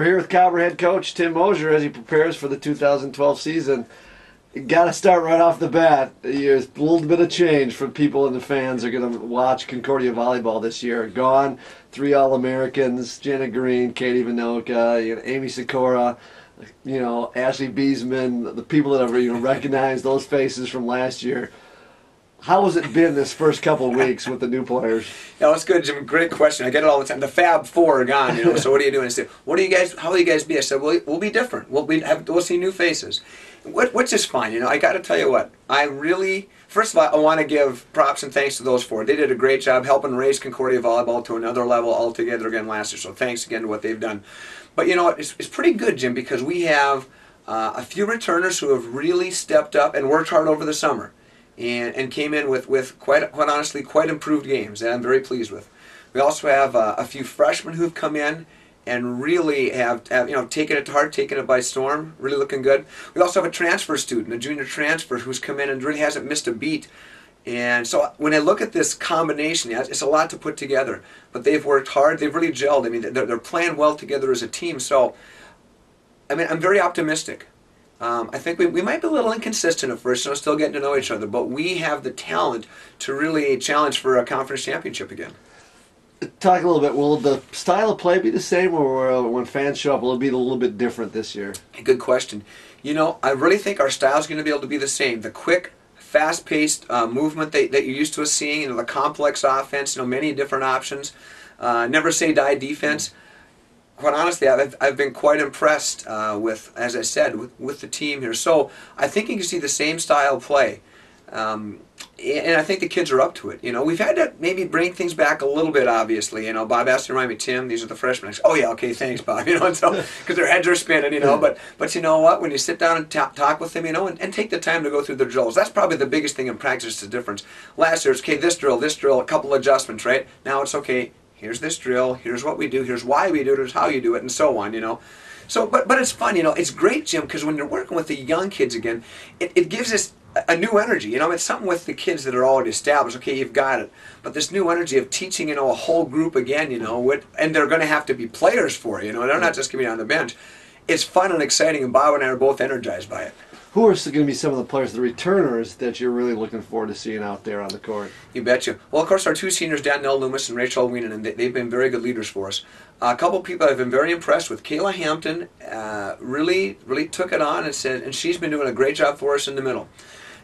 here with Cobber head coach Tim Mosier as he prepares for the 2012 season. You got to start right off the bat. There's a little bit of change for people and the fans who are going to watch Concordia Volleyball this year. Gone, 3 All-Americans, Jenna Green, Katie Vinoka, Amy Sikora, Ashley Beesman, the people that have recognized those faces from last year. How has it been this first couple of weeks with the new players? Yeah, that's good, Jim. Great question. I get it all the time. The Fab Four are gone, So what are you doing? I say, how will you guys be? I said, we'll be different. We'll see new faces, which is fine. I got to tell you what. First of all, I want to give props and thanks to those 4. They did a great job helping raise Concordia Volleyball to another level altogether again last year. So thanks again to what they've done. But it's pretty good, Jim, because we have a few returners who have really stepped up and worked hard over the summer. And came in with quite honestly quite improved games that I'm very pleased with. We also have a few freshmen who've come in and really have taken it to heart, taken it by storm, really looking good. We also have a transfer student, a junior transfer, who's come in and really hasn't missed a beat. And so when I look at this combination, it's a lot to put together. But they've worked hard. They've really gelled. I mean, they're playing well together as a team. So, I'm very optimistic. I think we might be a little inconsistent at first, still getting to know each other, but we have the talent to really challenge for a conference championship again. Talk a little bit. Will the style of play be the same, or when fans show up, will it be a little bit different this year? Good question. I really think our style is going to be able to be the same. The quick, fast-paced movement that you're used to us seeing, the complex offense, many different options, never say die defense. Quite honestly, I've been quite impressed with, as I said, with the team here. So I think you can see the same style of play, and I think the kids are up to it. We've had to maybe bring things back a little bit. Obviously, Bob asked to remind me, Tim, these are the freshmen. I said, oh yeah, okay, thanks, Bob. Because their heads are spinning. But you know what? When you sit down and talk with them, and take the time to go through the drills, that's probably the biggest thing in practice. The difference. Last year, it's okay, this drill, a couple adjustments, right? Now it's okay. Here's this drill, here's what we do, here's why we do it, here's how you do it, and so on, So, but it's fun, it's great, Jim, because when you're working with the young kids again, it gives us a new energy, It's something with the kids that are already established, okay, you've got it. But this new energy of teaching, a whole group again, and they're going to have to be players for it, They're not just going to be on the bench. It's fun and exciting, and Bob and I are both energized by it. Who are going to be some of the players, the returners, that you're really looking forward to seeing out there on the court? You betcha. Well, of course, our 2 seniors, Danielle Loomis and Rachel Wienen, and they've been very good leaders for us. A couple of people I've been very impressed with. Kayla Hampton really took it on and she's been doing a great job for us in the middle.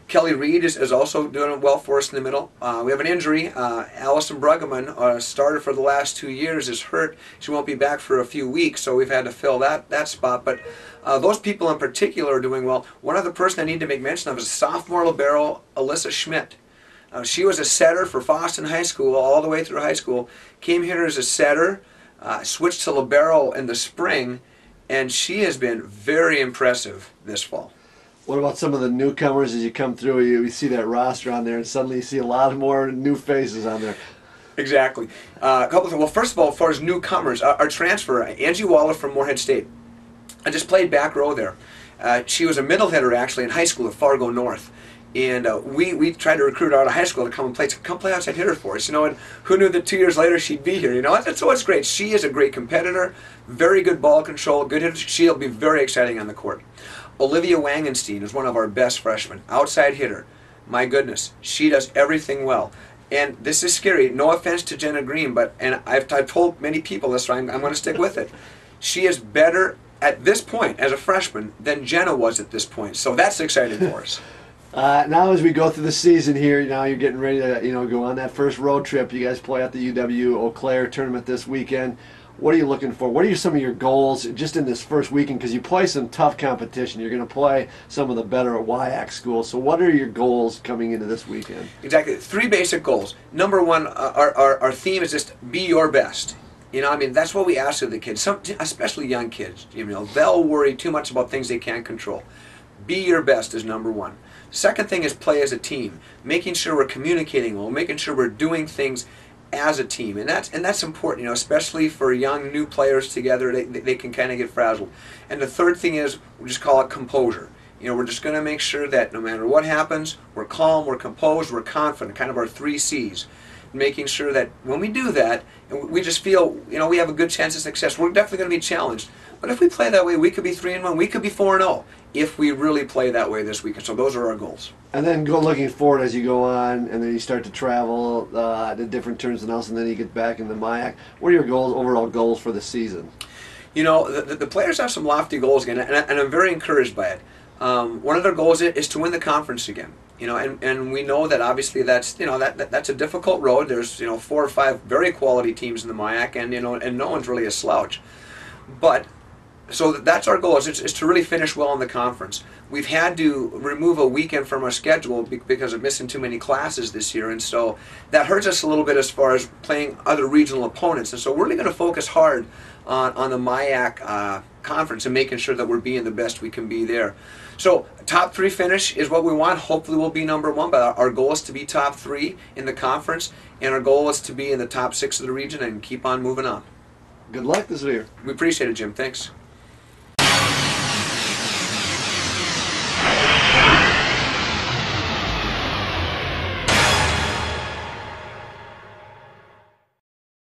Kelly Reed is also doing well for us in the middle. We have an injury. Allison Bruggeman, starter for the last 2 years, is hurt. She won't be back for a few weeks, so we've had to fill that spot. But those people in particular are doing well. One other person I need to make mention of is sophomore libero Alyssa Schmidt. She was a setter for Boston High School all the way through high school. Came here as a setter, switched to libero in the spring, and she has been very impressive this fall. What about some of the newcomers as you come through? You see that roster on there, and suddenly you see a lot more new faces on there. Exactly. A couple of things. Well, first of all, as far as newcomers, our transfer, Angie Waller from Moorhead State. I just played back row there. She was a middle hitter, actually, in high school at Fargo North. And we tried to recruit her out of high school to come play outside hitter for us, and who knew that 2 years later she'd be here, So it's great. She is a great competitor, very good ball control, good hitter. She'll be very exciting on the court. Olivia Wangenstein is one of our best freshmen, outside hitter. My goodness, she does everything well. And this is scary. No offense to Jenna Green, and I've told many people this, so I'm going to stick with it. She is better at this point as a freshman than Jenna was at this point. So that's exciting for us. Now as we go through the season here, now you're getting ready to go on that first road trip. You guys play at the UW Eau Claire tournament this weekend. What are you looking for? What are some of your goals just in this first weekend? Because you play some tough competition. You're going to play some of the better WIAC schools. So what are your goals coming into this weekend? Exactly. 3 basic goals. Number 1, our theme is just be your best. That's what we ask of the kids, especially young kids. They'll worry too much about things they can't control. Be your best is number 1. Second thing is play as a team, making sure we're communicating well, making sure we're doing things as a team, and that's important, especially for young new players together. They can kind of get frazzled. And the third thing is, we just call it composure. We're just going to make sure that no matter what happens, we're calm, we're composed, we're confident, kind of our 3 C's. Making sure that when we do that, and we just feel, we have a good chance of success. We're definitely going to be challenged, But if we play that way, we could be 3-1. We could be 4-0 if we really play that way this weekend. So those are our goals. And then go looking forward as you go on, and then you start to travel to different tournaments and else, and then you get back into MIAC. What are your goals, overall goals for the season? You know, the players have some lofty goals again, and I'm very encouraged by it. One of their goals is to win the conference again. You know, and we know that obviously that's that's a difficult road. There's 4 or 5 very quality teams in the MIAC, and and no one's really a slouch. But so that's our goal is to really finish well in the conference. We've had to remove a weekend from our schedule because of missing too many classes this year, and so that hurts us a little bit as far as playing other regional opponents. And so we're really going to focus hard on the MIAC conference and making sure that we're being the best we can be there. So top 3 finish is what we want. Hopefully we'll be number 1, but our goal is to be top 3 in the conference, and our goal is to be in the top 6 of the region and keep on moving on. Good luck this year. We appreciate it, Jim. Thanks.